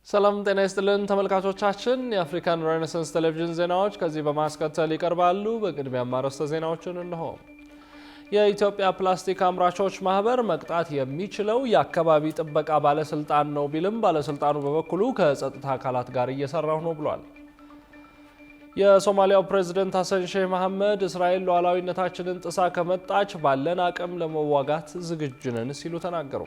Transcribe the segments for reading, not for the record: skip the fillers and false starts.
ሰላም ጤና ይስጥልን ተመልካቾቻችን የአፍሪካን ሬኔሳንስ ቴሌቪዥን ዜናዎች ከዚህ በማስከተል ይቀርባሉ። በቅድሚያ ማረስተ ዜናዎችን እንሆ። የኢትዮጵያ ፕላስቲክ አምራቾች ማህበር መቅጣት የሚችለው የአካባቢ ጥበቃ ባለስልጣን ነው ቢልም ባለስልጣኑ በበኩሉ ከጸጥታ አካላት ጋር እየሰራው ነው ብሏል። የሶማሊያው ፕሬዝዳንት ሐሰን ሼህ መሐመድ እስራኤል ሉዓላዊነታችንን ጥሳ ከመጣች ባለን አቅም ለመዋጋት ዝግጁ ነን ሲሉ ተናገሩ።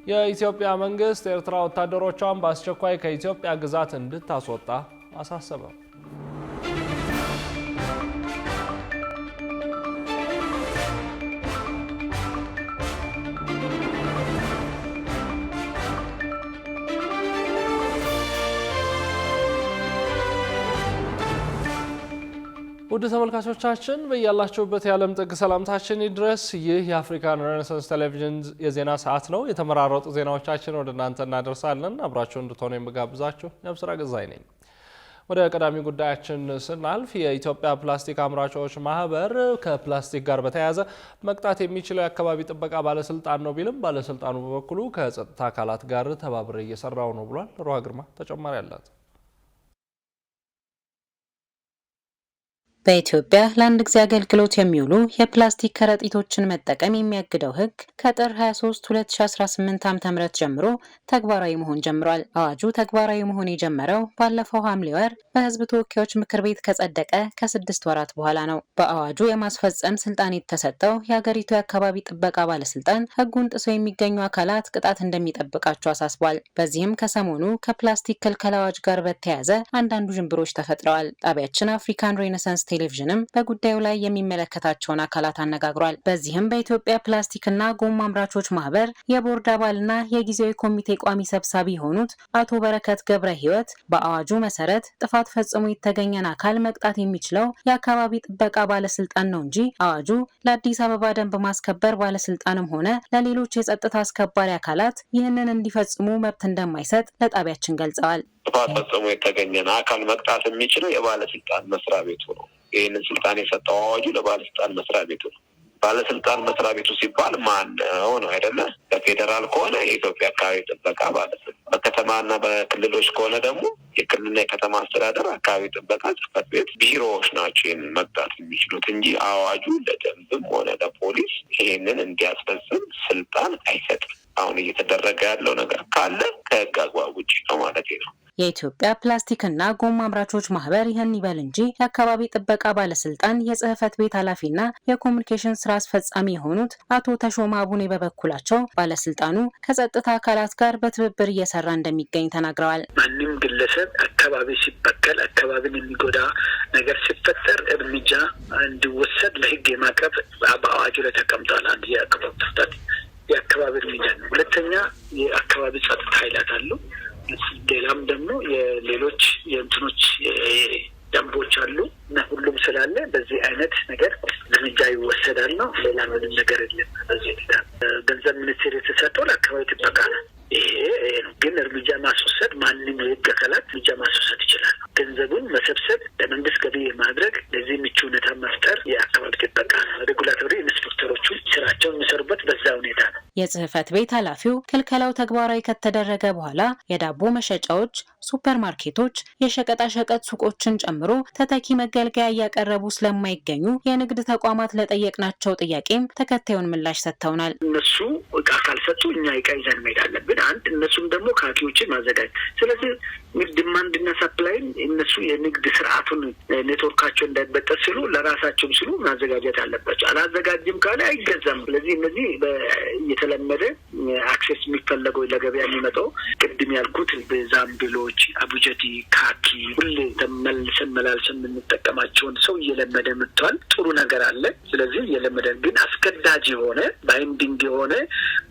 የኢትዮጵያ መንግስት ኤርትራ ወታደሮቿን በአስቸኳይ ከኢትዮጵያ ግዛት እንድታስወጣ አሳሰበ። ውድ ተመልካቾቻችን በእያላችሁበት የዓለም ጥግ ሰላምታችን ይድረስ። ይህ የአፍሪካን ሬኔሳንስ ቴሌቪዥን የዜና ሰዓት ነው። የተመራረጡ ዜናዎቻችን ወደ እናንተ እናደርሳለን። አብራችሁ እንድትሆኑ የምጋብዛችሁ የብስራ ገዛይ ነኝ። ወደ ቀዳሚ ጉዳያችን ስናልፍ የኢትዮጵያ ፕላስቲክ አምራቾች ማህበር ከፕላስቲክ ጋር በተያያዘ መቅጣት የሚችለው የአካባቢ ጥበቃ ባለስልጣን ነው ቢልም ባለስልጣኑ በበኩሉ ከጸጥታ አካላት ጋር ተባብሬ እየሰራው ነው ብሏል። ሮሃ ግርማ ተጨማሪ አላት። በኢትዮጵያ ለአንድ ጊዜ አገልግሎት የሚውሉ የፕላስቲክ ከረጢቶችን መጠቀም የሚያግደው ሕግ ከጥር 23 2018 ዓ.ም ጀምሮ ተግባራዊ መሆን ጀምሯል። አዋጁ ተግባራዊ መሆን የጀመረው ባለፈው ሐምሌ ወር በሕዝብ ተወካዮች ምክር ቤት ከጸደቀ ከ6 ወራት በኋላ ነው። በአዋጁ የማስፈጸም ስልጣን የተሰጠው የሀገሪቱ የአካባቢ ጥበቃ ባለስልጣን ሕጉን ጥሰው የሚገኙ አካላት ቅጣት እንደሚጠብቃቸው አሳስቧል። በዚህም ከሰሞኑ ከፕላስቲክ ክልከላ አዋጅ ጋር በተያያዘ አንዳንድ ውዥንብሮች ተፈጥረዋል። ጣቢያችን አፍሪካን ሬኔሳንስ ቴሌቪዥንም በጉዳዩ ላይ የሚመለከታቸውን አካላት አነጋግሯል። በዚህም በኢትዮጵያ ፕላስቲክና ጎማ አምራቾች ማህበር የቦርድ አባልና የጊዜያዊ ኮሚቴ ቋሚ ሰብሳቢ የሆኑት አቶ በረከት ገብረ ሕይወት በአዋጁ መሰረት ጥፋት ፈጽሞ የተገኘን አካል መቅጣት የሚችለው የአካባቢ ጥበቃ ባለስልጣን ነው እንጂ አዋጁ ለአዲስ አበባ ደንብ ማስከበር ባለስልጣንም ሆነ ለሌሎች የጸጥታ አስከባሪ አካላት ይህንን እንዲፈጽሙ መብት እንደማይሰጥ ለጣቢያችን ገልጸዋል። ጥፋት ፈጽሞ የተገኘን አካል መቅጣት የሚችለው የባለስልጣን መስሪያ ቤቱ ነው። ይህንን ስልጣን የሰጠው አዋጁ ለባለስልጣን መስሪያ ቤቱ ነው። ባለስልጣን መስሪያ ቤቱ ሲባል ማን ነው አይደለ? በፌዴራል ከሆነ የኢትዮጵያ አካባቢ ጥበቃ ባለስልጣን፣ በከተማና በክልሎች ከሆነ ደግሞ የክልልና የከተማ አስተዳደር አካባቢ ጥበቃ ጽሕፈት ቤት ቢሮዎች ናቸው ይህንን መቅጣት የሚችሉት እንጂ አዋጁ ለደንብም ሆነ ለፖሊስ ይህንን እንዲያስፈጽም ስልጣን አይሰጥም። አሁን እየተደረገ ያለው ነገር ካለ ከህግ አግባብ ውጭ ነው ማለት ነው። የኢትዮጵያ ፕላስቲክና ጎማ አምራቾች ማህበር ይህን ይበል እንጂ የአካባቢ ጥበቃ ባለስልጣን የጽህፈት ቤት ኃላፊና የኮሙኒኬሽን ስራ አስፈጻሚ የሆኑት አቶ ተሾማ አቡኔ በበኩላቸው ባለስልጣኑ ከጸጥታ አካላት ጋር በትብብር እየሰራ እንደሚገኝ ተናግረዋል። ማንም ግለሰብ አካባቢ ሲበከል፣ አካባቢን የሚጎዳ ነገር ሲፈጠር እርምጃ እንዲወሰድ ለህግ የማቅረብ በአዋጁ ላይ ተቀምጧል። አንድ የአካባቢ እርምጃ ነው። ሁለተኛ የአካባቢ ጸጥታ ኃይላት አሉ። ሌላም ደግሞ የሌሎች የእንትኖች ደንቦች አሉ እና ሁሉም ስላለ በዚህ አይነት ነገር እርምጃ ይወሰዳል ነው። ሌላ ምንም ነገር የለም። በዚህ ገንዘብ ሚኒስቴር የተሰጠው ለአካባቢ ጥበቃ ነው። ይሄ ግን እርምጃ ማስወሰድ ማንም የህግ አካላት እርምጃ ማስወሰድ ይችላል። ገንዘቡን መሰብሰብ፣ ለመንግስት ገቢ ማድረግ፣ ለዚህ ምቹ ሁኔታ መፍጠር የአካባቢ ጥበቃ ነው። ሬጉላቶሪ ኢንስፔክተሮቹ ስራቸውን የሚሰሩበት በዛ ሁኔታ ነው። የጽህፈት ቤት ኃላፊው ክልከላው ተግባራዊ ከተደረገ በኋላ የዳቦ መሸጫዎች፣ ሱፐር ማርኬቶች፣ የሸቀጣሸቀጥ ሱቆችን ጨምሮ ተተኪ መገልገያ እያቀረቡ ስለማይገኙ የንግድ ተቋማት ለጠየቅናቸው ጥያቄም ተከታዩን ምላሽ ሰጥተውናል። እነሱ እቃ ካልሰጡ እኛ እቃ ይዘን መሄድ አለብን። አንድ እነሱም ደግሞ ካኪዎችን ማዘጋጅ። ስለዚህ ዲማንድና ሰፕላይን እነሱ የንግድ ስርዓቱን ኔትወርካቸው እንዳይበጠስ ሲሉ ለራሳቸውም ሲሉ ማዘጋጀት አለባቸው። አላዘጋጅም ካለ አይገዛም። ስለዚህ እነዚህ የተለመደ አክሴስ የሚፈለገው ለገበያ የሚመጣው ቅድም ያልኩት ዛምቢሎች፣ አቡጀዲ፣ ካኪ ሁሌ ተመልሰን መላልሰን የምንጠቀማቸውን ሰው እየለመደ መጥቷል። ጥሩ ነገር አለ። ስለዚህ እየለመደ ግን አስገዳጅ የሆነ ባይንዲንግ የሆነ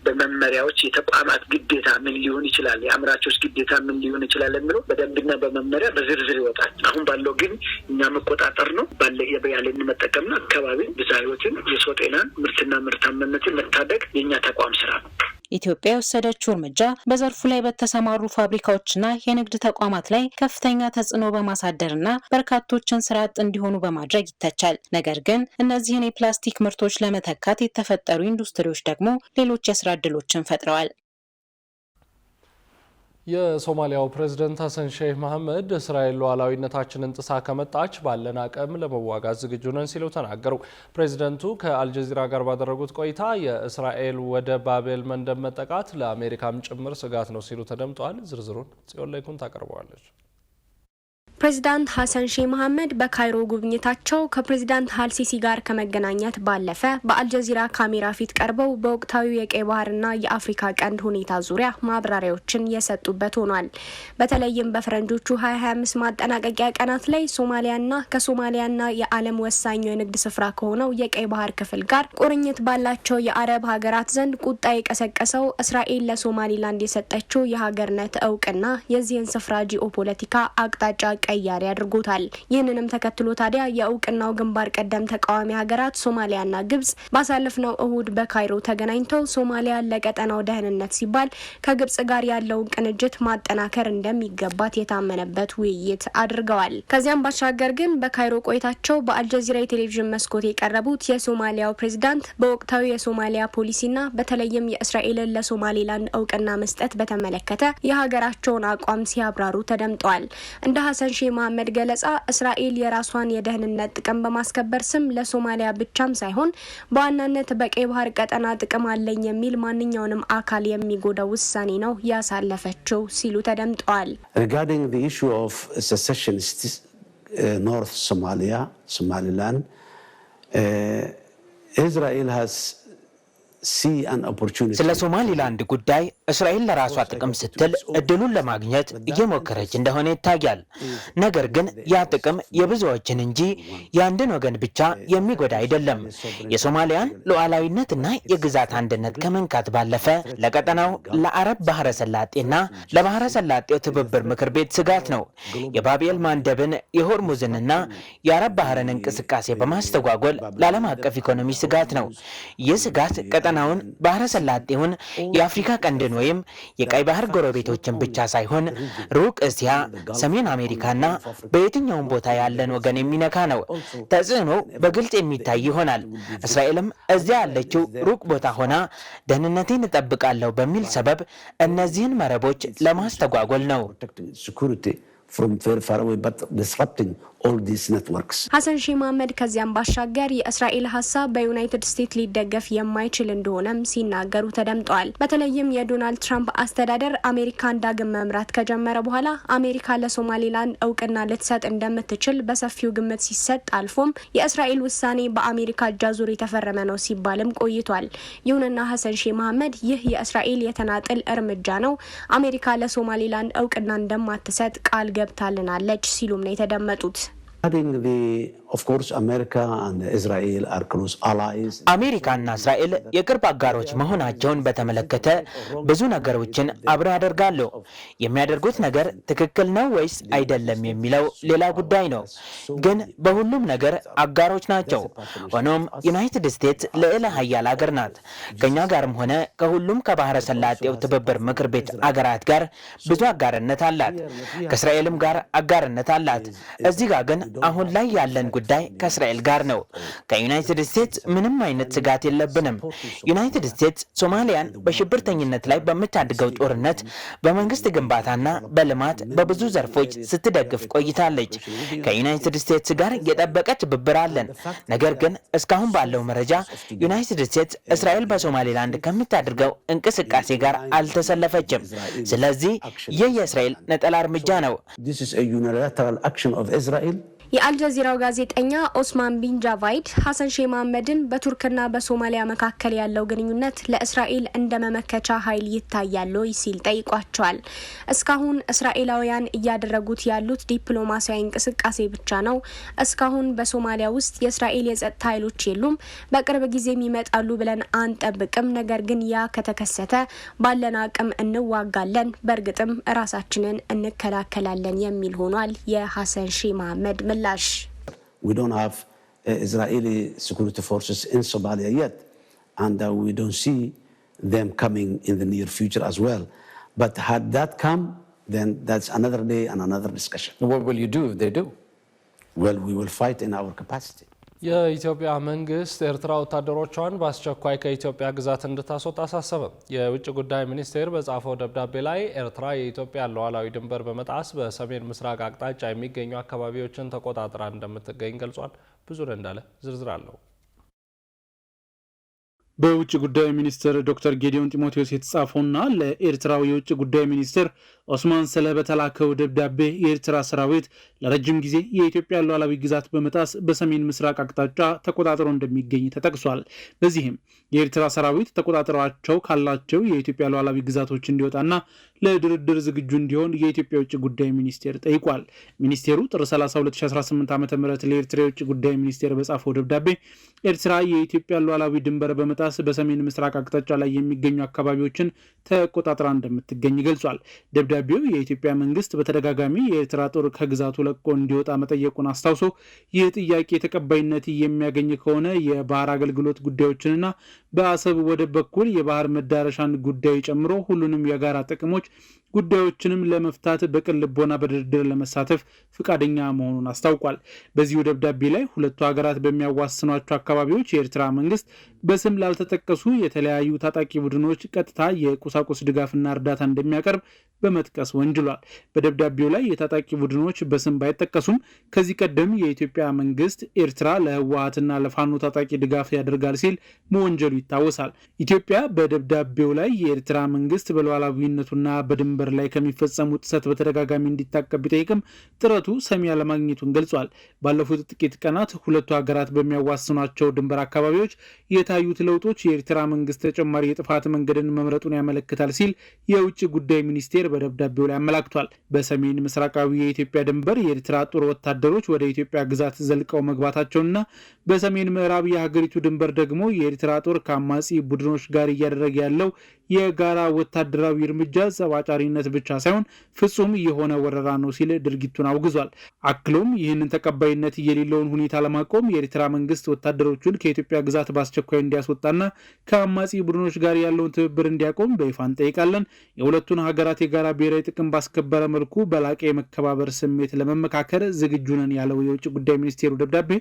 በመመሪያዎች የተቋማት ግዴታ ምን ሊሆን ይችላል፣ የአምራቾች ግዴታ ምን ሊሆን ይችላል የሚለው በደንብና በመመሪያ በዝርዝር ይወጣል። አሁን ባለው ግን እኛ መቆጣጠር ነው ባለ የበያለን መጠቀምና አካባቢ ብዝሃ ሕይወትን፣ የሰው ጤናን፣ ምርትና ምርታማነትን መታደግ የኛ ተቋም ስራ ነው። ኢትዮጵያ የወሰደችው እርምጃ በዘርፉ ላይ በተሰማሩ ፋብሪካዎችና የንግድ ተቋማት ላይ ከፍተኛ ተጽዕኖ በማሳደርና በርካቶችን ስራ አጥ እንዲሆኑ በማድረግ ይተቻል። ነገር ግን እነዚህን የፕላስቲክ ምርቶች ለመተካት የተፈጠሩ ኢንዱስትሪዎች ደግሞ ሌሎች የስራ ዕድሎችን ፈጥረዋል። የሶማሊያው ፕሬዝዳንት ሐሰን ሼህ መሐመድ እስራኤል ሉዓላዊነታችንን ጥሳ ከመጣች ባለን አቅም ለመዋጋት ዝግጁ ነን ሲሉ ተናገሩ። ፕሬዝዳንቱ ከአልጀዚራ ጋር ባደረጉት ቆይታ የእስራኤል ወደ ባቤል መንደብ መጠቃት ለአሜሪካም ጭምር ስጋት ነው ሲሉ ተደምጧል። ዝርዝሩን ጽዮን ላይኩን ታቀርበዋለች። ፕሬዝዳንት ሐሰን ሼህ መሐመድ በካይሮ ጉብኝታቸው ከፕሬዝዳንት አልሲሲ ጋር ከመገናኘት ባለፈ በአልጀዚራ ካሜራ ፊት ቀርበው በወቅታዊ የቀይ ባህርና የአፍሪካ ቀንድ ሁኔታ ዙሪያ ማብራሪያዎችን የሰጡበት ሆኗል። በተለይም በፈረንጆቹ 2025 ማጠናቀቂያ ቀናት ላይ ሶማሊያና ከሶማሊያና የዓለም ወሳኙ የንግድ ስፍራ ከሆነው የቀይ ባህር ክፍል ጋር ቁርኝት ባላቸው የአረብ ሀገራት ዘንድ ቁጣ የቀሰቀሰው እስራኤል ለሶማሊላንድ የሰጠችው የሀገርነት እውቅና የዚህን ስፍራ ጂኦፖለቲካ አቅጣጫ ቀያሪ አድርጎታል። ይህንንም ተከትሎ ታዲያ የእውቅናው ግንባር ቀደም ተቃዋሚ ሀገራት ሶማሊያና ግብጽ ባሳለፍነው እሁድ በካይሮ ተገናኝተው ሶማሊያ ለቀጠናው ደህንነት ሲባል ከግብጽ ጋር ያለውን ቅንጅት ማጠናከር እንደሚገባት የታመነበት ውይይት አድርገዋል። ከዚያም ባሻገር ግን በካይሮ ቆይታቸው በአልጀዚራ የቴሌቪዥን መስኮት የቀረቡት የሶማሊያው ፕሬዝዳንት በወቅታዊ የሶማሊያ ፖሊሲና በተለይም የእስራኤልን ለሶማሊላንድ እውቅና መስጠት በተመለከተ የሀገራቸውን አቋም ሲያብራሩ ተደምጠዋል። እንደ ሐሰን ሼህ መሐመድ ገለጻ እስራኤል የራሷን የደህንነት ጥቅም በማስከበር ስም ለሶማሊያ ብቻም ሳይሆን በዋናነት በቀይ ባህር ቀጠና ጥቅም አለኝ የሚል ማንኛውንም አካል የሚጎዳ ውሳኔ ነው ያሳለፈችው ሲሉ ተደምጠዋል። Regarding the issue of secessionists, North Somalia, Somaliland, Israel has ስለ ሶማሊላንድ ጉዳይ እስራኤል ለራሷ ጥቅም ስትል እድሉን ለማግኘት እየሞከረች እንደሆነ ይታያል። ነገር ግን ያ ጥቅም የብዙዎችን እንጂ የአንድን ወገን ብቻ የሚጎዳ አይደለም። የሶማሊያን ሉዓላዊነትና የግዛት አንድነት ከመንካት ባለፈ ለቀጠናው ለአረብ ባህረ ሰላጤና ለባህረ ሰላጤው ትብብር ምክር ቤት ስጋት ነው። የባቤል ማንደብን የሆርሙዝንና የአረብ ባህርን እንቅስቃሴ በማስተጓጎል ለዓለም አቀፍ ኢኮኖሚ ስጋት ነው። ይህ ስጋት ቀጠናውን ባህረ ሰላጤውን የአፍሪካ ቀንድን ወይም የቀይ ባህር ጎረቤቶችን ብቻ ሳይሆን ሩቅ እስያ፣ ሰሜን አሜሪካና በየትኛውም ቦታ ያለን ወገን የሚነካ ነው። ተጽዕኖ በግልጽ የሚታይ ይሆናል። እስራኤልም እዚያ ያለችው ሩቅ ቦታ ሆና ደህንነቴን እጠብቃለሁ በሚል ሰበብ እነዚህን መረቦች ለማስተጓጎል ነው። From very far away, but disrupting all these networks. ሐሰን ሼህ መሐመድ ከዚያም ባሻገር የእስራኤል ሀሳብ በዩናይትድ ስቴትስ ሊደገፍ የማይችል እንደሆነም ሲናገሩ ተደምጠዋል። በተለይም የዶናልድ ትራምፕ አስተዳደር አሜሪካን ዳግም መምራት ከጀመረ በኋላ አሜሪካ ለሶማሊላንድ እውቅና ልትሰጥ እንደምትችል በሰፊው ግምት ሲሰጥ አልፎም የእስራኤል ውሳኔ በአሜሪካ እጃዙር የተፈረመ ነው ሲባልም ቆይቷል። ይሁንና ሐሰን ሼህ መሐመድ ይህ የእስራኤል የተናጥል እርምጃ ነው፣ አሜሪካ ለሶማሊላንድ እውቅና እንደማትሰጥ ቃል ገብታልናለች ሲሉም ነው የተደመጡት። Of course, America and Israel are close allies. አሜሪካና እስራኤል የቅርብ አጋሮች መሆናቸውን በተመለከተ ብዙ ነገሮችን አብረው ያደርጋሉ። የሚያደርጉት ነገር ትክክል ነው ወይስ አይደለም የሚለው ሌላ ጉዳይ ነው። ግን በሁሉም ነገር አጋሮች ናቸው። ሆኖም ዩናይትድ ስቴትስ ልዕለ ኃያል ሀገር ናት። ከኛ ጋርም ሆነ ከሁሉም ከባህረ ሰላጤው ትብብር ምክር ቤት አገራት ጋር ብዙ አጋርነት አላት። ከእስራኤልም ጋር አጋርነት አላት። እዚህ ጋር ግን አሁን ላይ ያለን ጉዳይ ከእስራኤል ጋር ነው። ከዩናይትድ ስቴትስ ምንም አይነት ስጋት የለብንም። ዩናይትድ ስቴትስ ሶማሊያን በሽብርተኝነት ላይ በምታድገው ጦርነት በመንግስት ግንባታና በልማት በብዙ ዘርፎች ስትደግፍ ቆይታለች። ከዩናይትድ ስቴትስ ጋር የጠበቀ ትብብር አለን። ነገር ግን እስካሁን ባለው መረጃ ዩናይትድ ስቴትስ እስራኤል በሶማሊላንድ ከምታደርገው እንቅስቃሴ ጋር አልተሰለፈችም። ስለዚህ ይህ የእስራኤል ነጠላ እርምጃ ነው። This is a unilateral action of Israel. የአልጀዚራው ጋዜጠኛ ኦስማን ቢን ጃቫይድ ሐሰን ሼህ መሐመድን በቱርክና በሶማሊያ መካከል ያለው ግንኙነት ለእስራኤል እንደ መመከቻ ኃይል ይታያል ወይ ሲል ጠይቋቸዋል። እስካሁን እስራኤላውያን እያደረጉት ያሉት ዲፕሎማሲያዊ እንቅስቃሴ ብቻ ነው። እስካሁን በሶማሊያ ውስጥ የእስራኤል የጸጥታ ኃይሎች የሉም። በቅርብ ጊዜም ይመጣሉ ብለን አንጠብቅም። ነገር ግን ያ ከተከሰተ ባለን አቅም እንዋጋለን፣ በእርግጥም ራሳችንን እንከላከላለን የሚል ሆኗል የሐሰን ሼህ መሐመድ ምላሽ። We don't have Israeli security forces in Somalia yet, and we don't see them coming in the near future as well. But had that come, then that's another day and another discussion. What will you do if they do? Well, we will fight in our capacity. የኢትዮጵያ መንግስት ኤርትራ ወታደሮቿን በአስቸኳይ ከኢትዮጵያ ግዛት እንድታስወጣ አሳሰበ። የውጭ ጉዳይ ሚኒስቴር በጻፈው ደብዳቤ ላይ ኤርትራ የኢትዮጵያ ሉዓላዊ ድንበር በመጣስ በሰሜን ምስራቅ አቅጣጫ የሚገኙ አካባቢዎችን ተቆጣጥራ እንደምትገኝ ገልጿል። ብዙነህ እንዳለ ዝርዝር አለው። በውጭ ጉዳይ ሚኒስትር ዶክተር ጌዲዮን ጢሞቴዎስ የተጻፈውና ለኤርትራው የውጭ ጉዳይ ሚኒስትር ኦስማን ሰለ በተላከው ደብዳቤ የኤርትራ ሰራዊት ለረጅም ጊዜ የኢትዮጵያ ሉዓላዊ ግዛት በመጣስ በሰሜን ምስራቅ አቅጣጫ ተቆጣጥሮ እንደሚገኝ ተጠቅሷል። በዚህም የኤርትራ ሰራዊት ተቆጣጥሯቸው ካላቸው የኢትዮጵያ ሉዓላዊ ግዛቶች እንዲወጣና ለድርድር ዝግጁ እንዲሆን የኢትዮጵያ የውጭ ጉዳይ ሚኒስቴር ጠይቋል። ሚኒስቴሩ ጥር 30 2018 ዓ.ም ለኤርትራ የውጭ ጉዳይ ሚኒስቴር በጻፈው ደብዳቤ ኤርትራ የኢትዮጵያ ሉዓላዊ ድንበር በመጣስ በሰሜን ምስራቅ አቅጣጫ ላይ የሚገኙ አካባቢዎችን ተቆጣጥራ እንደምትገኝ ገልጿል። ደብዳቤው የኢትዮጵያ መንግስት በተደጋጋሚ የኤርትራ ጦር ከግዛቱ ለቆ እንዲወጣ መጠየቁን አስታውሶ ይህ ጥያቄ ተቀባይነት የሚያገኝ ከሆነ የባህር አገልግሎት ጉዳዮችንና በአሰብ ወደብ በኩል የባህር መዳረሻን ጉዳይ ጨምሮ ሁሉንም የጋራ ጥቅሞች ጉዳዮችንም ለመፍታት በቅን ልቦና በድርድር ለመሳተፍ ፍቃደኛ መሆኑን አስታውቋል። በዚሁ ደብዳቤ ላይ ሁለቱ ሀገራት በሚያዋስኗቸው አካባቢዎች የኤርትራ መንግስት በስም ላልተጠቀሱ የተለያዩ ታጣቂ ቡድኖች ቀጥታ የቁሳቁስ ድጋፍና እርዳታ እንደሚያቀርብ በመጥቀስ ወንጅሏል። በደብዳቤው ላይ የታጣቂ ቡድኖች በስም ባይጠቀሱም ከዚህ ቀደም የኢትዮጵያ መንግስት ኤርትራ ለህወሓትና ለፋኖ ታጣቂ ድጋፍ ያደርጋል ሲል መወንጀሉ ይታወሳል። ኢትዮጵያ በደብዳቤው ላይ የኤርትራ መንግስት በሉዓላዊነቱና በድንበር ላይ ከሚፈጸሙ ጥሰት በተደጋጋሚ እንዲታቀብ ቢጠይቅም ጥረቱ ሰሚ ያለማግኘቱን ገልጿል። ባለፉት ጥቂት ቀናት ሁለቱ ሀገራት በሚያዋስኗቸው ድንበር አካባቢዎች የታዩት ለውጦች የኤርትራ መንግስት ተጨማሪ የጥፋት መንገድን መምረጡን ያመለክታል ሲል የውጭ ጉዳይ ሚኒስቴር በደብዳቤው ላይ አመላክቷል። በሰሜን ምስራቃዊ የኢትዮጵያ ድንበር የኤርትራ ጦር ወታደሮች ወደ ኢትዮጵያ ግዛት ዘልቀው መግባታቸውና በሰሜን ምዕራብ የሀገሪቱ ድንበር ደግሞ የኤርትራ ጦር ከአማጺ ቡድኖች ጋር እያደረገ ያለው የጋራ ወታደራዊ እርምጃ ጸባጫሪነት ብቻ ሳይሆን ፍጹም የሆነ ወረራ ነው ሲል ድርጊቱን አውግዟል። አክሎም ይህንን ተቀባይነት የሌለውን ሁኔታ ለማቆም የኤርትራ መንግስት ወታደሮቹን ከኢትዮጵያ ግዛት በአስቸኳይ እንዲያስወጣና ከአማጺ ቡድኖች ጋር ያለውን ትብብር እንዲያቆም በይፋ እንጠይቃለን። የሁለቱን ሀገራት የጋራ ብሔራዊ ጥቅም ባስከበረ መልኩ በላቀ የመከባበር ስሜት ለመመካከር ዝግጁ ነን ያለው የውጭ ጉዳይ ሚኒስቴሩ ደብዳቤ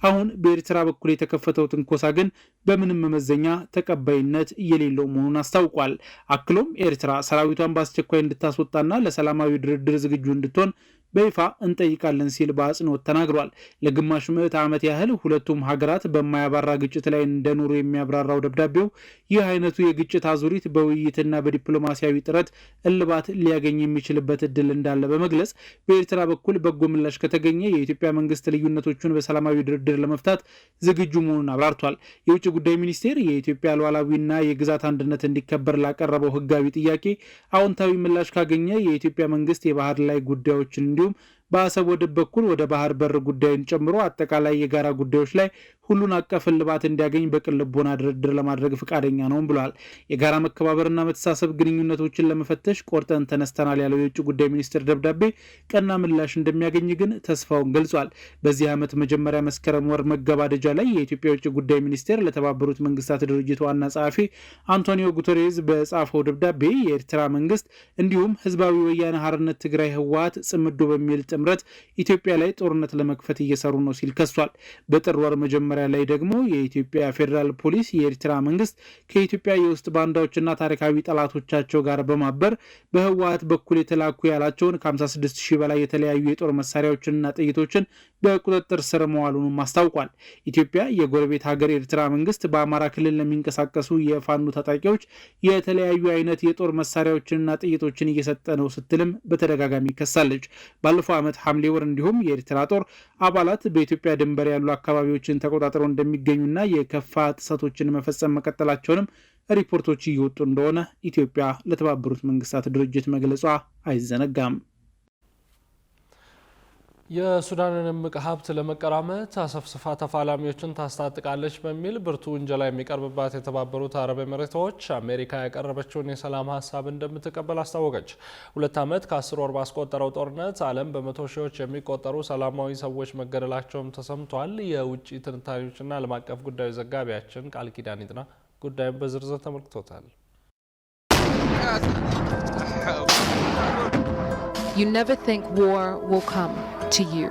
አሁን በኤርትራ በኩል የተከፈተው ትንኮሳ ግን በምንም መመዘኛ ተቀባይነት የሌለው መሆኑን አስታውቋል። አክሎም ኤርትራ ሰራዊቷን በአስቸኳይ እንድታስወጣና ለሰላማዊ ድርድር ዝግጁ እንድትሆን በይፋ እንጠይቃለን ሲል በአጽንኦት ተናግሯል። ለግማሽ ምዕተ ዓመት ያህል ሁለቱም ሀገራት በማያባራ ግጭት ላይ እንደኖሩ የሚያብራራው ደብዳቤው ይህ አይነቱ የግጭት አዙሪት በውይይትና በዲፕሎማሲያዊ ጥረት እልባት ሊያገኝ የሚችልበት እድል እንዳለ በመግለጽ በኤርትራ በኩል በጎ ምላሽ ከተገኘ የኢትዮጵያ መንግስት ልዩነቶቹን በሰላማዊ ድርድር ለመፍታት ዝግጁ መሆኑን አብራርቷል። የውጭ ጉዳይ ሚኒስቴር የኢትዮጵያ ሉዓላዊና የግዛት አንድነት እንዲከበር ላቀረበው ህጋዊ ጥያቄ አዎንታዊ ምላሽ ካገኘ የኢትዮጵያ መንግስት የባህር ላይ ጉዳዮችን እንዲሁም በአሰብ ወደብ በኩል ወደ ባህር በር ጉዳይን ጨምሮ አጠቃላይ የጋራ ጉዳዮች ላይ ሁሉን አቀፍ እልባት እንዲያገኝ በቅን ልቦና ድርድር ለማድረግ ፍቃደኛ ነውም ብሏል። የጋራ መከባበርና መተሳሰብ ግንኙነቶችን ለመፈተሽ ቆርጠን ተነስተናል ያለው የውጭ ጉዳይ ሚኒስቴር ደብዳቤ ቀና ምላሽ እንደሚያገኝ ግን ተስፋውን ገልጿል። በዚህ ዓመት መጀመሪያ መስከረም ወር መገባደጃ ላይ የኢትዮጵያ የውጭ ጉዳይ ሚኒስቴር ለተባበሩት መንግስታት ድርጅት ዋና ጸሐፊ አንቶኒዮ ጉተሬዝ በጻፈው ደብዳቤ የኤርትራ መንግስት እንዲሁም ህዝባዊ ወያነ ሓርነት ትግራይ ህወሓት ጽምዶ በሚል ጥምረት ኢትዮጵያ ላይ ጦርነት ለመክፈት እየሰሩ ነው ሲል ከሷል። በጥር ወር መጀመሪያ ላይ ደግሞ የኢትዮጵያ ፌዴራል ፖሊስ የኤርትራ መንግስት ከኢትዮጵያ የውስጥ ባንዳዎችና ታሪካዊ ጠላቶቻቸው ጋር በማበር በህወሓት በኩል የተላኩ ያላቸውን ከ56 ሺህ በላይ የተለያዩ የጦር መሳሪያዎችንና ጥይቶችን በቁጥጥር ስር መዋሉንም አስታውቋል። ኢትዮጵያ የጎረቤት ሀገር ኤርትራ መንግስት በአማራ ክልል ለሚንቀሳቀሱ የፋኖ ታጣቂዎች የተለያዩ አይነት የጦር መሳሪያዎችንና ጥይቶችን እየሰጠ ነው ስትልም በተደጋጋሚ ከሳለች። ባለፈው ዓመት ሐምሌ ወር እንዲሁም የኤርትራ ጦር አባላት በኢትዮጵያ ድንበር ያሉ አካባቢዎችን ተቆጣጥረው እንደሚገኙና የከፋ ጥሰቶችን መፈጸም መቀጠላቸውንም ሪፖርቶች እየወጡ እንደሆነ ኢትዮጵያ ለተባበሩት መንግስታት ድርጅት መግለጿ አይዘነጋም። የሱዳንን እምቅ ሀብት ለመቀራመት አሰፍስፋ ተፋላሚዎችን ታስታጥቃለች በሚል ብርቱ ውንጀላ የሚቀርብባት የተባበሩት አረብ ኤሚሬቶች አሜሪካ ያቀረበችውን የሰላም ሀሳብ እንደምትቀበል አስታወቀች። 2 ዓመት ከ10 ወር ባስቆጠረው ጦርነት ዓለም በመቶ ሺዎች የሚቆጠሩ ሰላማዊ ሰዎች መገደላቸውም ተሰምቷል። የውጭ ትንታኔዎችና ዓለም አቀፍ ጉዳዮች ዘጋቢያችን ቃል ኪዳን ይጥና ጉዳዩን በዝርዝር ተመልክቶታል። You never think war will come to you.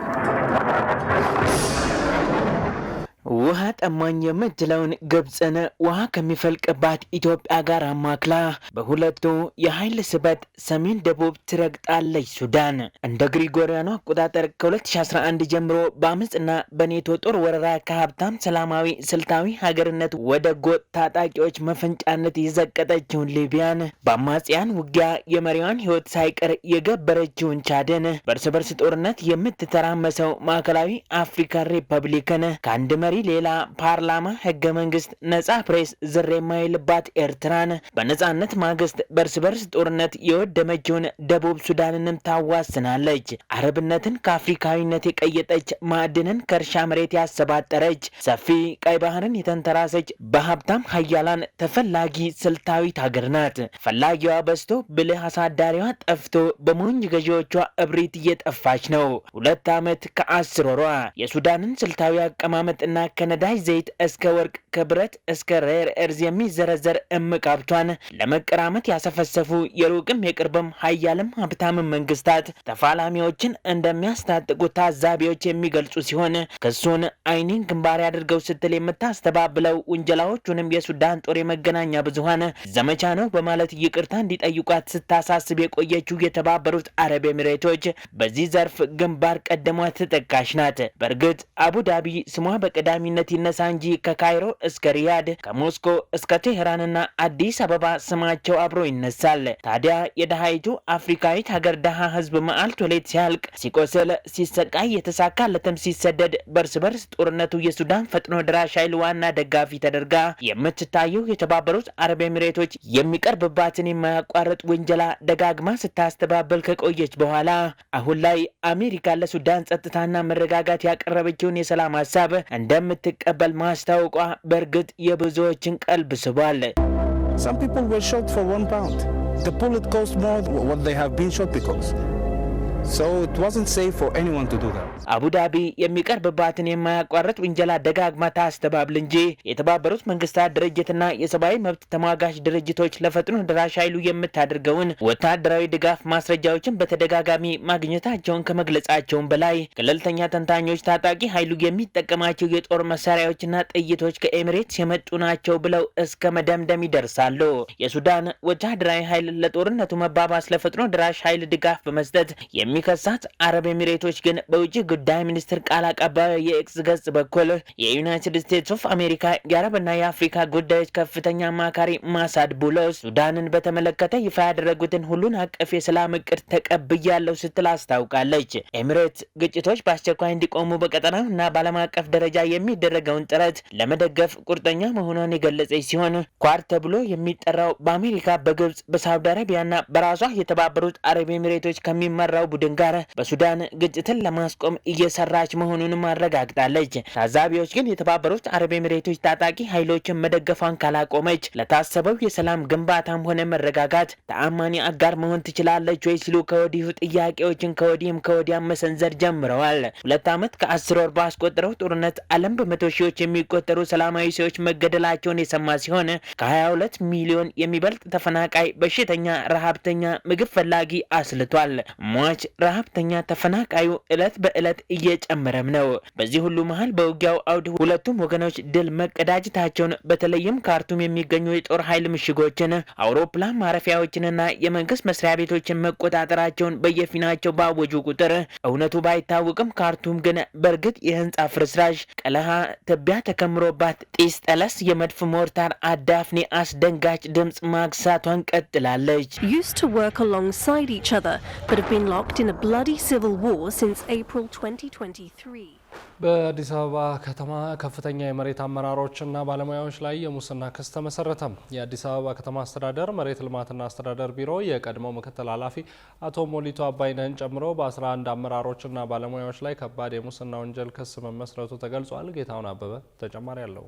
ውሃ ጠማኝ የምትለውን ግብፅን ውሃ ከሚፈልቅባት ኢትዮጵያ ጋር አማክላ በሁለቱ የኃይል ስበት ሰሜን ደቡብ ትረግጣለች ሱዳን። እንደ ግሪጎሪያኑ አቆጣጠር ከ2011 ጀምሮ በአመፅና በኔቶ ጦር ወረራ ከሀብታም ሰላማዊ ስልታዊ ሀገርነት ወደ ጎጥ ታጣቂዎች መፈንጫነት የዘቀጠችውን ሊቢያን በአማጽያን ውጊያ የመሪዋን ሕይወት ሳይቀር የገበረችውን ቻድን በእርስ በርስ ጦርነት የምትተራመሰው ማዕከላዊ አፍሪካ ሪፐብሊክን ከአንድ መሪ ሌላ ፓርላማ ህገ መንግስት ነጻ ፕሬስ ዝር የማይልባት ኤርትራን በነጻነት ማግስት በእርስ በርስ ጦርነት የወደመችውን ደቡብ ሱዳንንም ታዋስናለች። አረብነትን ከአፍሪካዊነት የቀየጠች ማዕድንን ከእርሻ መሬት ያሰባጠረች ሰፊ ቀይ ባህርን የተንተራሰች በሀብታም ሀያላን ተፈላጊ ስልታዊት ሀገር ናት። ፈላጊዋ በዝቶ ብልህ አሳዳሪዋ ጠፍቶ በሞኝ ገዢዎቿ እብሪት እየጠፋች ነው። 2 ዓመት ከ10 ወሯ የሱዳንን ስልታዊ አቀማመጥና ከነዳጅ ዘይት እስከ ወርቅ ከብረት እስከ ሬር እርዝ የሚዘረዘር እምቅ ሀብቷን ለመቀራመት ያሰፈሰፉ የሩቅም የቅርብም ሀያልም ሀብታምን መንግስታት ተፋላሚዎችን እንደሚያስታጥቁ ታዛቢዎች የሚገልጹ ሲሆን ክሱን አይኔን ግንባር ያድርገው ስትል የምታስተባብለው ውንጀላዎቹንም የሱዳን ጦር የመገናኛ ብዙሃን ዘመቻ ነው በማለት ይቅርታ እንዲጠይቋት ስታሳስብ የቆየችው የተባበሩት አረብ ኤሚሬቶች በዚህ ዘርፍ ግንባር ቀደሟ ተጠቃሽ ናት። በእርግጥ አቡዳቢ ስሟ በቀዳሚነት ይነሳ እንጂ ከካይሮ እስከ ሪያድ ከሞስኮ እስከ ቴህራንና አዲስ አበባ ስማቸው አብሮ ይነሳል። ታዲያ የደሃይቱ አፍሪካዊት ሀገር ደሃ ህዝብ መዓልት ወሌት ሲያልቅ ሲቆስል ሲሰቃይ የተሳካለትም ሲሰደድ በርስ በርስ ጦርነቱ የሱዳን ፈጥኖ ደራሽ ኃይል ዋና ደጋፊ ተደርጋ የምትታየው የተባበሩት አረብ ኤሚሬቶች የሚቀርብባትን የማያቋርጥ ውንጀላ ደጋግማ ስታስተባበል ከቆየች በኋላ አሁን ላይ አሜሪካ ለሱዳን ጸጥታና መረጋጋት ያቀረበችውን የሰላም ሀሳብ እንደምትቀበል ማስታወቋ በእርግጥ የብዙዎችን ቀልብ ስቧል። Some people were shot for £1. The bullet cost more than what they have been shot because. So it wasn't safe for anyone to do that. አቡዳቢ የሚቀርብባትን የማያቋርጥ ውንጀላ ደጋግማ ታስተባብል እንጂ የተባበሩት መንግስታት ድርጅትና የሰብአዊ መብት ተሟጋች ድርጅቶች ለፈጥኖ ደራሽ ኃይሉ የምታደርገውን ወታደራዊ ድጋፍ ማስረጃዎችን በተደጋጋሚ ማግኘታቸውን ከመግለጻቸውን በላይ ገለልተኛ ተንታኞች ታጣቂ ኃይሉ የሚጠቀማቸው የጦር መሳሪያዎችና ጥይቶች ከኤሚሬትስ የመጡ ናቸው ብለው እስከ መደምደም ይደርሳሉ። የሱዳን ወታደራዊ ኃይል ለጦርነቱ መባባስ ለፈጥኖ ደራሽ ኃይል ድጋፍ በመስጠት የሚከሳት አረብ ኤሚሬቶች ግን በውጭ ጉዳይ ሚኒስትር ቃል አቀባይ የኤክስ ገጽ በኩል የዩናይትድ ስቴትስ ኦፍ አሜሪካ የአረብና የአፍሪካ ጉዳዮች ከፍተኛ አማካሪ ማሳድ ቡሎስ ሱዳንን በተመለከተ ይፋ ያደረጉትን ሁሉን አቀፍ የሰላም እቅድ ተቀብያለሁ ስትል አስታውቃለች። ኤሚሬትስ ግጭቶች በአስቸኳይ እንዲቆሙ በቀጠናው እና በዓለም አቀፍ ደረጃ የሚደረገውን ጥረት ለመደገፍ ቁርጠኛ መሆኗን የገለጸች ሲሆን ኳድ ተብሎ የሚጠራው በአሜሪካ በግብጽ በሳውዲ አረቢያና በራሷ የተባበሩት አረብ ኤሚሬቶች ከሚመራው ቡድን ጋር በሱዳን ግጭትን ለማስቆም እየሰራች መሆኑንም አረጋግጣለች። ታዛቢዎች ግን የተባበሩት አረብ ኤሚሬቶች ታጣቂ ኃይሎችን መደገፏን ካላቆመች ለታሰበው የሰላም ግንባታም ሆነ መረጋጋት ተአማኒ አጋር መሆን ትችላለች ወይ ሲሉ ከወዲሁ ጥያቄዎችን ከወዲህም ከወዲያም መሰንዘር ጀምረዋል። 2 ዓመት ከ10 ወር ባስቆጠረው ጦርነት ዓለም በመቶ ሺዎች የሚቆጠሩ ሰላማዊ ሰዎች መገደላቸውን የሰማ ሲሆን ከ22 ሚሊዮን የሚበልጥ ተፈናቃይ፣ በሽተኛ፣ ረሃብተኛ፣ ምግብ ፈላጊ አስልቷል። ሟች ረሃብተኛ ተፈናቃዩ እለት በእለት እየጨመረም ነው። በዚህ ሁሉ መሃል በውጊያው አውድ ሁለቱም ወገኖች ድል መቀዳጀታቸውን በተለይም ካርቱም የሚገኙ የጦር ኃይል ምሽጎችን፣ አውሮፕላን ማረፊያዎችንና የመንግስት መስሪያ ቤቶችን መቆጣጠራቸውን በየፊናቸው ባወጁ ቁጥር እውነቱ ባይታወቅም ካርቱም ግን በእርግጥ የህንጻ ፍርስራሽ፣ ቀለሃ፣ ትቢያ ተከምሮባት ጢስ ጠለስ የመድፍ ሞርታር አዳፍኔ አስደንጋጭ ድምጽ ማግሳቷን ቀጥላለች። Used to work alongside each other but have been locked in a bloody civil war since April 2023. በአዲስ አበባ ከተማ ከፍተኛ የመሬት አመራሮችና ባለሙያዎች ላይ የሙስና ክስ ተመሰረተ። የአዲስ አበባ ከተማ አስተዳደር መሬት ልማትና አስተዳደር ቢሮ የቀድሞው ምክትል ኃላፊ አቶ ሞሊቶ አባይነህን ጨምሮ በ11 አመራሮችና ባለሙያዎች ላይ ከባድ የሙስና ወንጀል ክስ መመስረቱ ተገልጿል። ጌታውን አበበ ተጨማሪ አለው።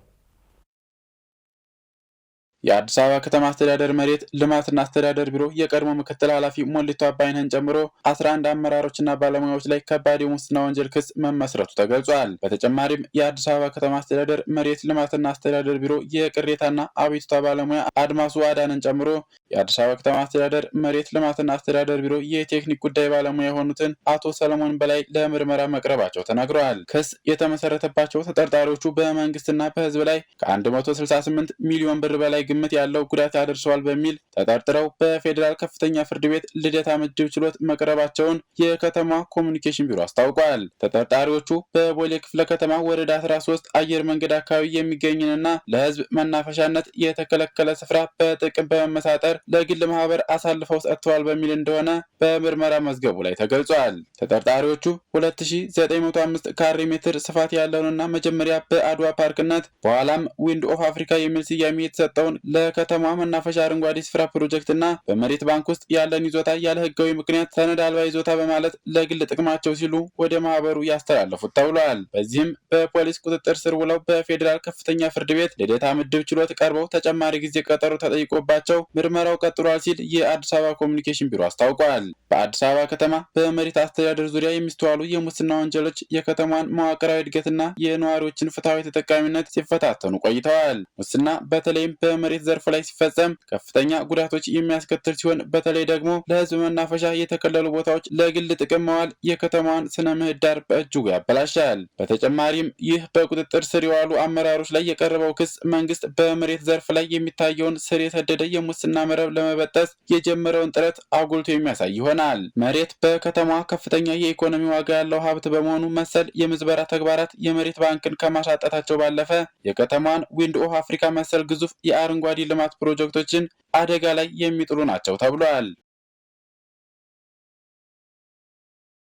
የአዲስ አበባ ከተማ አስተዳደር መሬት ልማትና አስተዳደር ቢሮ የቀድሞ ምክትል ኃላፊ ሞልቶ አባይነህን ጨምሮ 11 አመራሮችና ባለሙያዎች ላይ ከባድ የሙስና ወንጀል ክስ መመስረቱ ተገልጿል። በተጨማሪም የአዲስ አበባ ከተማ አስተዳደር መሬት ልማትና አስተዳደር ቢሮ የቅሬታና አቤቱታ ባለሙያ አድማሱ አዳነን ጨምሮ የአዲስ አበባ ከተማ አስተዳደር መሬት ልማትና አስተዳደር ቢሮ የቴክኒክ ጉዳይ ባለሙያ የሆኑትን አቶ ሰለሞን በላይ ለምርመራ መቅረባቸው ተናግረዋል። ክስ የተመሰረተባቸው ተጠርጣሪዎቹ በመንግስትና በህዝብ ላይ ከ168 ሚሊዮን ብር በላይ ግምት ያለው ጉዳት አድርሰዋል በሚል ተጠርጥረው በፌዴራል ከፍተኛ ፍርድ ቤት ልደታ ምድብ ችሎት መቅረባቸውን የከተማ ኮሙኒኬሽን ቢሮ አስታውቋል። ተጠርጣሪዎቹ በቦሌ ክፍለ ከተማ ወረዳ 13 አየር መንገድ አካባቢ የሚገኝንና ለህዝብ መናፈሻነት የተከለከለ ስፍራ በጥቅም በመመሳጠር ለግል ማህበር አሳልፈው ሰጥተዋል በሚል እንደሆነ በምርመራ መዝገቡ ላይ ተገልጿል። ተጠርጣሪዎቹ 2905 ካሬ ሜትር ስፋት ያለውንና መጀመሪያ በአድዋ ፓርክነት በኋላም ዊንድ ኦፍ አፍሪካ የሚል ስያሜ የተሰጠውን ለከተማ መናፈሻ አረንጓዴ ስፍራ ፕሮጀክትና በመሬት ባንክ ውስጥ ያለን ይዞታ ያለ ህጋዊ ምክንያት ሰነድ አልባ ይዞታ በማለት ለግል ጥቅማቸው ሲሉ ወደ ማህበሩ ያስተላለፉት ተብሏል። በዚህም በፖሊስ ቁጥጥር ስር ውለው በፌዴራል ከፍተኛ ፍርድ ቤት ልደታ ምድብ ችሎት ቀርበው ተጨማሪ ጊዜ ቀጠሮ ተጠይቆባቸው ምርመራው ቀጥሏል ሲል የአዲስ አበባ ኮሙኒኬሽን ቢሮ አስታውቋል። በአዲስ አበባ ከተማ በመሬት አስተዳደር ዙሪያ የሚስተዋሉ የሙስና ወንጀሎች የከተማዋን መዋቅራዊ እድገትና የነዋሪዎችን ፍትሃዊ ተጠቃሚነት ሲፈታተኑ ቆይተዋል። ሙስና በተለይም በመሬት ዘርፍ ላይ ሲፈጸም ከፍተኛ ጉዳቶች የሚያስከትል ሲሆን በተለይ ደግሞ ለህዝብ መናፈሻ የተከለሉ ቦታዎች ለግል ጥቅም መዋል የከተማዋን ስነ ምህዳር በእጅጉ ያበላሻል። በተጨማሪም ይህ በቁጥጥር ስር የዋሉ አመራሮች ላይ የቀረበው ክስ መንግስት በመሬት ዘርፍ ላይ የሚታየውን ስር የሰደደ የሙስና መረብ ለመበጠስ የጀመረውን ጥረት አጉልቶ የሚያሳይ ይሆናል። መሬት በከተማዋ ከፍተኛ የኢኮኖሚ ዋጋ ያለው ሀብት በመሆኑ መሰል የምዝበራ ተግባራት የመሬት ባንክን ከማሳጣታቸው ባለፈ የከተማዋን ዊንድ ኦፍ አፍሪካ መሰል ግዙፍ የአረንጓዴ ልማት ፕሮጀክቶችን አደጋ ላይ የሚጥሉ ናቸው ተብሏል።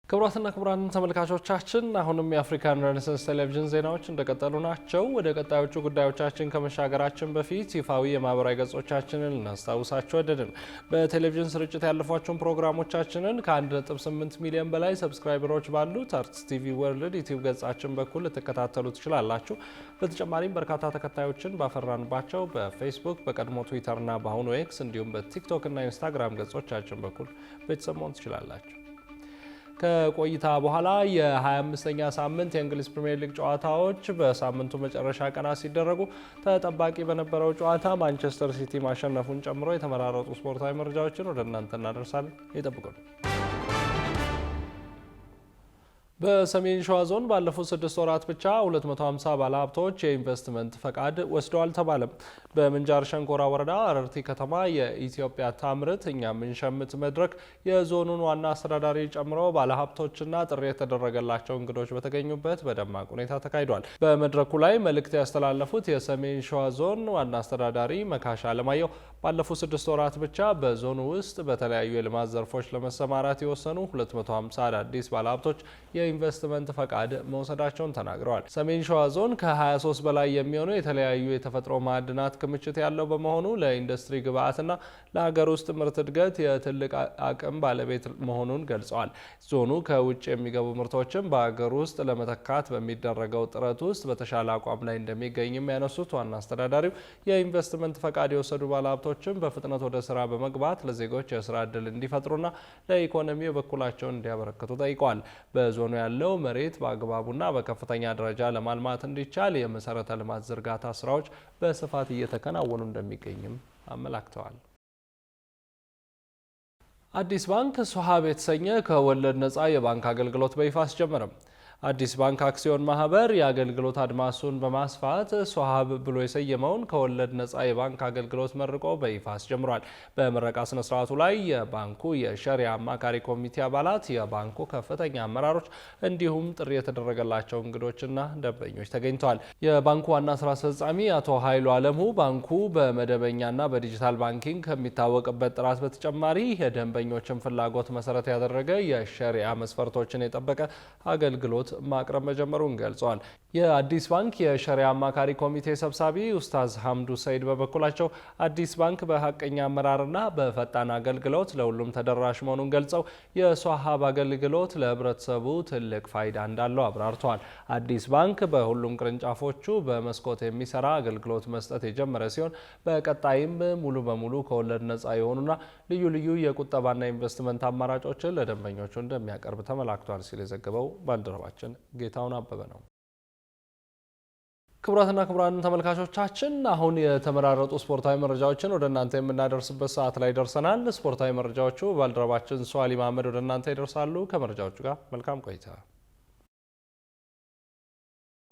ክቡራትና ክቡራን ተመልካቾቻችን አሁንም የአፍሪካን ሬኔሳንስ ቴሌቪዥን ዜናዎች እንደቀጠሉ ናቸው። ወደ ቀጣዮቹ ጉዳዮቻችን ከመሻገራችን በፊት ይፋዊ የማህበራዊ ገጾቻችንን ልናስታውሳችሁ ወደድን። በቴሌቪዥን ስርጭት ያለፏቸውን ፕሮግራሞቻችንን ከ1.8 ሚሊዮን በላይ ሰብስክራይበሮች ባሉት አርትስ ቲቪ ወርልድ ዩቲዩብ ገጻችን በኩል ልትከታተሉ ትችላላችሁ። በተጨማሪም በርካታ ተከታዮችን ባፈራንባቸው በፌስቡክ፣ በቀድሞ ትዊተርና በአሁኑ ኤክስ እንዲሁም በቲክቶክ እና ኢንስታግራም ገጾቻችን በኩል ቤተሰብ መሆን ትችላላችሁ። ከቆይታ በኋላ የ25ኛ ሳምንት የእንግሊዝ ፕሪሚየር ሊግ ጨዋታዎች በሳምንቱ መጨረሻ ቀናት ሲደረጉ ተጠባቂ በነበረው ጨዋታ ማንቸስተር ሲቲ ማሸነፉን ጨምሮ የተመራረጡ ስፖርታዊ መረጃዎችን ወደ እናንተ እናደርሳለን። ይጠብቁን። በሰሜን ሸዋ ዞን ባለፉት 6 ወራት ብቻ 250 ባለሀብቶች የኢንቨስትመንት ፈቃድ ወስደዋል ተባለ። በምንጃር ሸንኮራ ወረዳ አረርቲ ከተማ የኢትዮጵያ ታምርት እኛ ምንሸምት መድረክ የዞኑን ዋና አስተዳዳሪ ጨምሮ ባለሀብቶችና ጥሪ የተደረገላቸው እንግዶች በተገኙበት በደማቅ ሁኔታ ተካሂዷል። በመድረኩ ላይ መልእክት ያስተላለፉት የሰሜን ሸዋ ዞን ዋና አስተዳዳሪ መካሻ አለማየሁ ባለፉት 6 ወራት ብቻ በዞኑ ውስጥ በተለያዩ የልማት ዘርፎች ለመሰማራት የወሰኑ 250 አዳዲስ ባለሀብቶች የኢንቨስትመንት ፈቃድ መውሰዳቸውን ተናግረዋል። ሰሜን ሸዋ ዞን ከ23 በላይ የሚሆኑ የተለያዩ የተፈጥሮ ማዕድናት ክምችት ያለው በመሆኑ ለኢንዱስትሪ ግብዓትና ለሀገር ውስጥ ምርት እድገት የትልቅ አቅም ባለቤት መሆኑን ገልጸዋል። ዞኑ ከውጭ የሚገቡ ምርቶችን በሀገር ውስጥ ለመተካት በሚደረገው ጥረት ውስጥ በተሻለ አቋም ላይ እንደሚገኝም ያነሱት ዋና አስተዳዳሪው የኢንቨስትመንት ፈቃድ የወሰዱ ባለሀብቶችን በፍጥነት ወደ ስራ በመግባት ለዜጎች የስራ እድል እንዲፈጥሩና ለኢኮኖሚ የበኩላቸውን እንዲያበረክቱ ጠይቀዋል። በዞኑ ያለው መሬት በአግባቡና በከፍተኛ ደረጃ ለማልማት እንዲቻል የመሰረተ ልማት ዝርጋታ ስራዎች በስፋት እየተከናወኑ እንደሚገኝም አመላክተዋል። አዲስ ባንክ ሶሃብ የተሰኘ ከወለድ ነፃ የባንክ አገልግሎት በይፋ አስጀመረም። አዲስ ባንክ አክሲዮን ማህበር የአገልግሎት አድማሱን በማስፋት ሶሃብ ብሎ የሰየመውን ከወለድ ነፃ የባንክ አገልግሎት መርቆ በይፋ አስጀምሯል። በምረቃ ስነ ስርዓቱ ላይ የባንኩ የሸሪያ አማካሪ ኮሚቴ አባላት፣ የባንኩ ከፍተኛ አመራሮች እንዲሁም ጥሪ የተደረገላቸው እንግዶችና ደንበኞች ተገኝተዋል። የባንኩ ዋና ስራ አስፈጻሚ አቶ ኃይሉ አለሙ ባንኩ በመደበኛና በዲጂታል ባንኪንግ ከሚታወቅበት ጥራት በተጨማሪ የደንበኞችን ፍላጎት መሰረት ያደረገ የሸሪያ መስፈርቶችን የጠበቀ አገልግሎት ማቅረብ መጀመሩን ገልጸዋል። የአዲስ ባንክ የሸሪያ አማካሪ ኮሚቴ ሰብሳቢ ኡስታዝ ሐምዱ ሰይድ በበኩላቸው አዲስ ባንክ በሐቀኛ አመራርና በፈጣን አገልግሎት ለሁሉም ተደራሽ መሆኑን ገልጸው የሷሃብ አገልግሎት ለህብረተሰቡ ትልቅ ፋይዳ እንዳለው አብራርተዋል። አዲስ ባንክ በሁሉም ቅርንጫፎቹ በመስኮት የሚሰራ አገልግሎት መስጠት የጀመረ ሲሆን በቀጣይም ሙሉ በሙሉ ከወለድ ነፃ የሆኑና ልዩ ልዩ የቁጠባና ኢንቨስትመንት አማራጮችን ለደንበኞቹ እንደሚያቀርብ ተመላክቷል ሲል የዘገበው ባልደረባችን ጌታውን አበበ ነው። ክቡራትና ክቡራን ተመልካቾቻችን አሁን የተመራረጡ ስፖርታዊ መረጃዎችን ወደ እናንተ የምናደርስበት ሰዓት ላይ ደርሰናል። ስፖርታዊ መረጃዎቹ ባልደረባችን ሷሊ መሐመድ ወደ እናንተ ይደርሳሉ። ከመረጃዎቹ ጋር መልካም ቆይታ።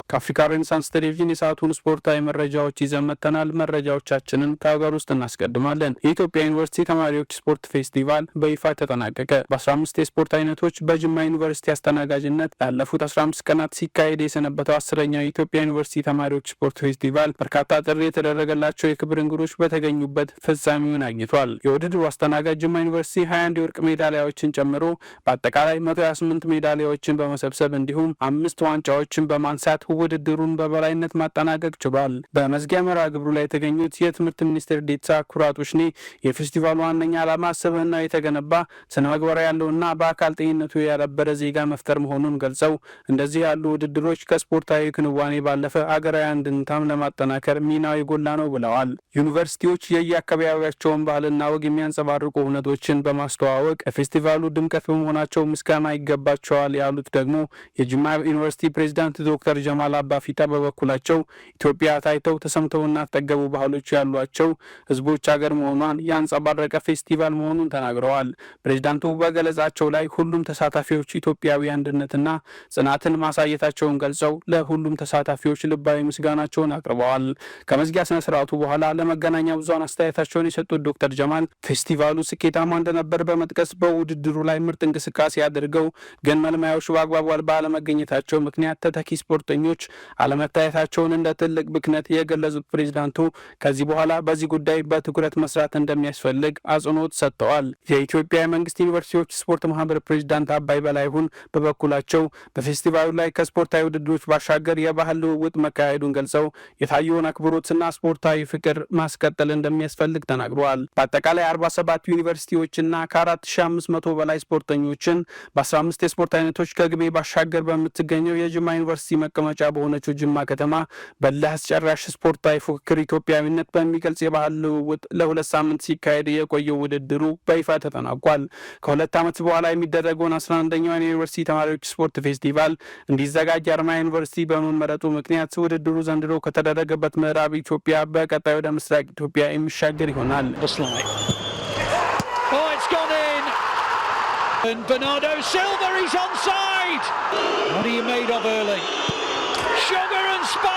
ከአፍሪካ ሬኔሳንስ ቴሌቪዥን የሰዓቱን ስፖርታዊ መረጃዎች ይዘን መጥተናል። መረጃዎቻችንን ከሀገር ውስጥ እናስቀድማለን። የኢትዮጵያ ዩኒቨርሲቲ ተማሪዎች ስፖርት ፌስቲቫል በይፋ ተጠናቀቀ። በ15 የስፖርት አይነቶች በጅማ ዩኒቨርሲቲ አስተናጋጅነት ላለፉት 15 ቀናት ሲካሄድ የሰነበተው 10ኛው የኢትዮጵያ ዩኒቨርሲቲ ተማሪዎች ስፖርት ፌስቲቫል በርካታ ጥሪ የተደረገላቸው የክብር እንግዶች በተገኙበት ፍጻሜውን አግኝቷል። የውድድሩ አስተናጋጅ ጅማ ዩኒቨርሲቲ 21 የወርቅ ሜዳሊያዎችን ጨምሮ በአጠቃላይ 128 ሜዳሊያዎችን በመሰብሰብ እንዲሁም 5 ዋንጫዎችን በማንሳት ውድድሩን በበላይነት ማጠናቀቅ ችሏል። በመዝጊያ መርሃ ግብሩ ላይ የተገኙት የትምህርት ሚኒስቴር ዴኤታ ኩራቱ ሽኔ የፌስቲቫሉ ዋነኛ ዓላማ ስብዕናው የተገነባ ስነ ምግባር ያለውና በአካል ጤንነቱ ያዳበረ ዜጋ መፍጠር መሆኑን ገልጸው እንደዚህ ያሉ ውድድሮች ከስፖርታዊ ክንዋኔ ባለፈ አገራዊ አንድነትን ለማጠናከር ሚናው የጎላ ነው ብለዋል። ዩኒቨርሲቲዎች የየአካባቢያቸውን ባህልና ወግ የሚያንጸባርቁ እውነቶችን በማስተዋወቅ የፌስቲቫሉ ድምቀት በመሆናቸው ምስጋና ይገባቸዋል ያሉት ደግሞ የጅማ ዩኒቨርሲቲ ፕሬዚዳንት ዶክተር ጀማል አባፊታ በበኩላቸው ኢትዮጵያ ታይተው ተሰምተውና ተጠገቡ ባህሎች ያሏቸው ህዝቦች ሀገር መሆኗን ያንጸባረቀ ፌስቲቫል መሆኑን ተናግረዋል። ፕሬዚዳንቱ በገለጻቸው ላይ ሁሉም ተሳታፊዎች ኢትዮጵያዊ አንድነትና ጽናትን ማሳየታቸውን ገልጸው ለሁሉም ተሳታፊዎች ልባዊ ምስጋናቸውን አቅርበዋል። ከመዝጊያ ስነ ስርዓቱ በኋላ ለመገናኛ ብዙሃን አስተያየታቸውን የሰጡት ዶክተር ጀማል ፌስቲቫሉ ስኬታማ እንደነበር በመጥቀስ በውድድሩ ላይ ምርጥ እንቅስቃሴ አድርገው ግን መልማዮች በአግባቡ ባለመገኘታቸው ምክንያት ተተኪ ስፖርተኞች አለመታየታቸውን እንደ ትልቅ ብክነት የገለጹት ፕሬዝዳንቱ ከዚህ በኋላ በዚህ ጉዳይ በትኩረት መስራት እንደሚያስፈልግ አጽንኦት ሰጥተዋል። የኢትዮጵያ የመንግስት ዩኒቨርሲቲዎች ስፖርት ማህበር ፕሬዝዳንት አባይ በላይሁን በበኩላቸው በፌስቲቫሉ ላይ ከስፖርታዊ ውድድሮች ባሻገር የባህል ልውውጥ መካሄዱን ገልጸው የታየውን አክብሮትና ስፖርታዊ ፍቅር ማስቀጠል እንደሚያስፈልግ ተናግረዋል። በአጠቃላይ 47 ዩኒቨርሲቲዎችና ከ4500 በላይ ስፖርተኞችን በ15 የስፖርት አይነቶች ከግቤ ባሻገር በምትገኘው የጅማ ዩኒቨርሲቲ መቀመጫ በሆነችው ጅማ ከተማ በእልህ አስጨራሽ ስፖርታዊ ፉክክር ኢትዮጵያዊነት በሚገልጽ የባህል ልውውጥ ለ2 ሳምንት ሲካሄድ የቆየው ውድድሩ በይፋ ተጠናቋል። ከ2 ዓመት በኋላ የሚደረገውን 11ኛውን የዩኒቨርሲቲ ተማሪዎች ስፖርት ፌስቲቫል እንዲዘጋጅ አርማ ዩኒቨርሲቲ በመመረጡ ምክንያት ውድድሩ ዘንድሮ ከተደረገበት ምዕራብ ኢትዮጵያ በቀጣይ ወደ ምስራቅ ኢትዮጵያ የሚሻገር ይሆናል። And Bernardo Silva is onside. What are you made of early? Sugar and spice.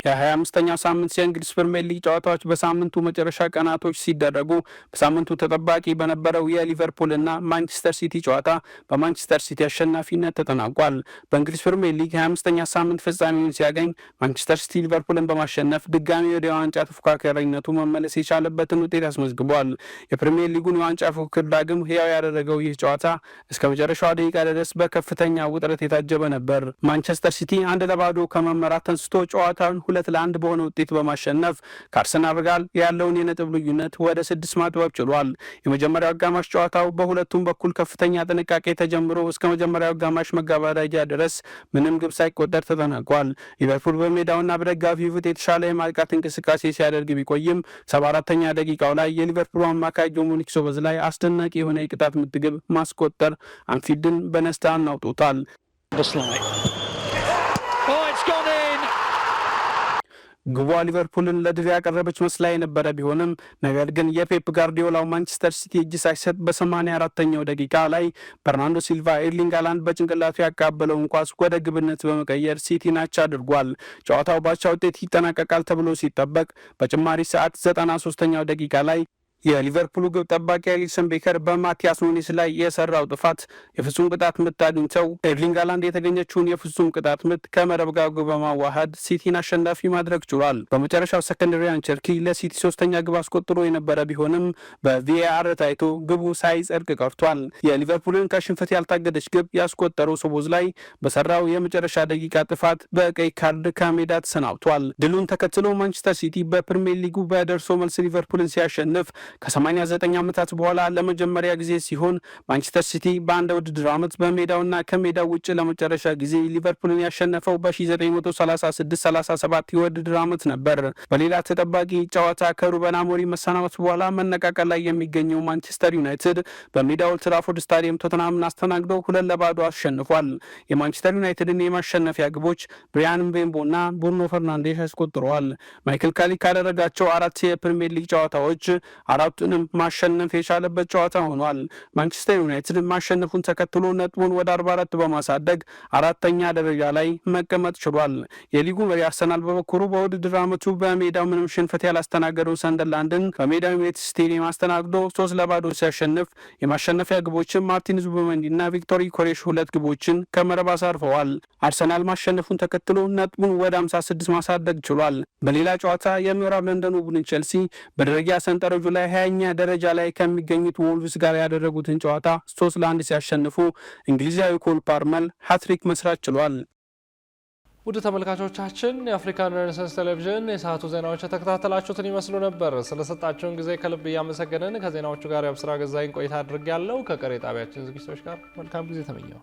የ25ኛው ሳምንት የእንግሊዝ ፕሪሚየር ሊግ ጨዋታዎች በሳምንቱ መጨረሻ ቀናቶች ሲደረጉ በሳምንቱ ተጠባቂ በነበረው የሊቨርፑልና ማንቸስተር ሲቲ ጨዋታ በማንቸስተር ሲቲ አሸናፊነት ተጠናቋል። በእንግሊዝ ፕሪሚየር ሊግ 25ኛ ሳምንት ፍጻሜውን ሲያገኝ ማንቸስተር ሲቲ ሊቨርፑልን በማሸነፍ ድጋሚ ወደ ዋንጫ ተፎካካሪነቱ መመለስ የቻለበትን ውጤት አስመዝግቧል። የፕሪሚየር ሊጉን የዋንጫ ፉክክር ዳግም ህያው ያደረገው ይህ ጨዋታ እስከ መጨረሻው ደቂቃ ድረስ በከፍተኛ ውጥረት የታጀበ ነበር። ማንቸስተር ሲቲ 1-0 ከመመራት አንስቶ ጨዋታውን 2-1 በሆነ ውጤት በማሸነፍ ከአርሰናል ጋር ያለውን የነጥብ ልዩነት ወደ 6 ማጥበብ ችሏል። የመጀመሪያው አጋማሽ ጨዋታው በሁለቱም በኩል ከፍተኛ ጥንቃቄ ተጀምሮ እስከ መጀመሪያው አጋማሽ መገባደጃ ድረስ ምንም ግብ ሳይቆጠር ተጠናቋል። ሊቨርፑል በሜዳውና በደጋፊው ፊት የተሻለ የማጥቃት እንቅስቃሴ ሲያደርግ ቢቆይም 74ኛ ደቂቃው ላይ የሊቨርፑል አማካይ ዶሚኒክ ሶቦስላይ አስደናቂ የሆነ የቅጣት ምት ግብ ማስቆጠር አንፊልድን በነስታ አናውጦታል። ግቧ ሊቨርፑልን ለድል ያቀረበች መስላ የነበረ ቢሆንም ነገር ግን የፔፕ ጋርዲዮላው ማንቸስተር ሲቲ እጅ ሳይሰጥ በ84ኛው ደቂቃ ላይ በርናንዶ ሲልቫ ኤርሊንግ ሃላንድ በጭንቅላቱ ያቃበለውን ኳስ ወደ ግብነት በመቀየር ሲቲን አቻ አድርጓል። ጨዋታው ባቻ ውጤት ይጠናቀቃል ተብሎ ሲጠበቅ በጭማሪ ሰዓት 93ኛው ደቂቃ ላይ የሊቨርፑሉ ግብ ጠባቂ አሊሰን ቤከር በማቲያስ ኑኔስ ላይ የሰራው ጥፋት የፍጹም ቅጣት ምት አግኝተው ኤርሊንግ ሃላንድ የተገኘችውን የፍጹም ቅጣት ምት ከመረብ ጋር በማዋሃድ ሲቲን አሸናፊ ማድረግ ችሏል። በመጨረሻው ሰከንድ ሪያን ቸርኪ ለሲቲ ሶስተኛ ግብ አስቆጥሮ የነበረ ቢሆንም በቪኤአር ታይቶ ግቡ ሳይጸድቅ ቀርቷል። የሊቨርፑልን ከሽንፈት ያልታገደች ግብ ያስቆጠረው ሶቦዝ ላይ በሰራው የመጨረሻ ደቂቃ ጥፋት በቀይ ካርድ ከሜዳ ተሰናብቷል። ድሉን ተከትሎ ማንቸስተር ሲቲ በፕሪሚየር ሊጉ በደርሶ መልስ ሊቨርፑልን ሲያሸንፍ ከ89 ዓመታት በኋላ ለመጀመሪያ ጊዜ ሲሆን ማንቸስተር ሲቲ በአንድ ውድድር ዓመት በሜዳውና ከሜዳው ውጭ ለመጨረሻ ጊዜ ሊቨርፑልን ያሸነፈው በ1936-37 የውድድር ዓመት ነበር። በሌላ ተጠባቂ ጨዋታ ከሩበን አሞሪም መሰናበት በኋላ መነቃቀል ላይ የሚገኘው ማንቸስተር ዩናይትድ በሜዳው ኦልድ ትራፎርድ ስታዲየም ቶተንሃምን አስተናግዶ 2-0 አሸንፏል። የማንቸስተር ዩናይትድን የማሸነፊያ ግቦች ብሪያን ምቤሞና ብሩኖ ፈርናንዴስ ያስቆጥረዋል። ማይክል ካሪክ ካደረጋቸው 4 የፕሪሚየር ሊግ ጨዋታዎች አራቱንም ማሸነፍ የቻለበት ጨዋታ ሆኗል። ማንቸስተር ዩናይትድ ማሸነፉን ተከትሎ ነጥቡን ወደ 44 በማሳደግ አራተኛ ደረጃ ላይ መቀመጥ ችሏል። የሊጉ መሪ አርሰናል በበኩሉ በውድድር ዓመቱ በሜዳው ምንም ሽንፈት ያላስተናገደው ሰንደርላንድን በሜዳው ኤሚሬትስ ስቴዲየም አስተናግዶ 3-0 ሲያሸንፍ የማሸነፊያ ግቦችን ማርቲን ዙቢሜንዲና ቪክቶር ዮኬሬሽ 2 ግቦችን ከመረብ አሳርፈዋል። አርሰናል ማሸነፉን ተከትሎ ነጥቡን ወደ 56 ማሳደግ ችሏል። በሌላ ጨዋታ የምዕራብ ለንደኑ ቡድን ቼልሲ በደረጃ ሰንጠረዡ ላይ 20ኛ ደረጃ ላይ ከሚገኙት ወልቭስ ጋር ያደረጉትን ጨዋታ 3-1 ሲያሸንፉ እንግሊዛዊ ኮል ፓልመር ሃትሪክ መስራት ችሏል። ውድ ተመልካቾቻችን የአፍሪካን ሬኔሳንስ ቴሌቪዥን የሰዓቱ ዜናዎች የተከታተላችሁትን ይመስሉ ነበር። ስለሰጣችሁን ጊዜ ከልብ እያመሰገንን ከዜናዎቹ ጋር የአብስራ ገዛኸኝ ቆይታ አድርጌያለሁ። ከቀሪ ጣቢያችን ዝግጅቶች ጋር መልካም ጊዜ ተመኘው።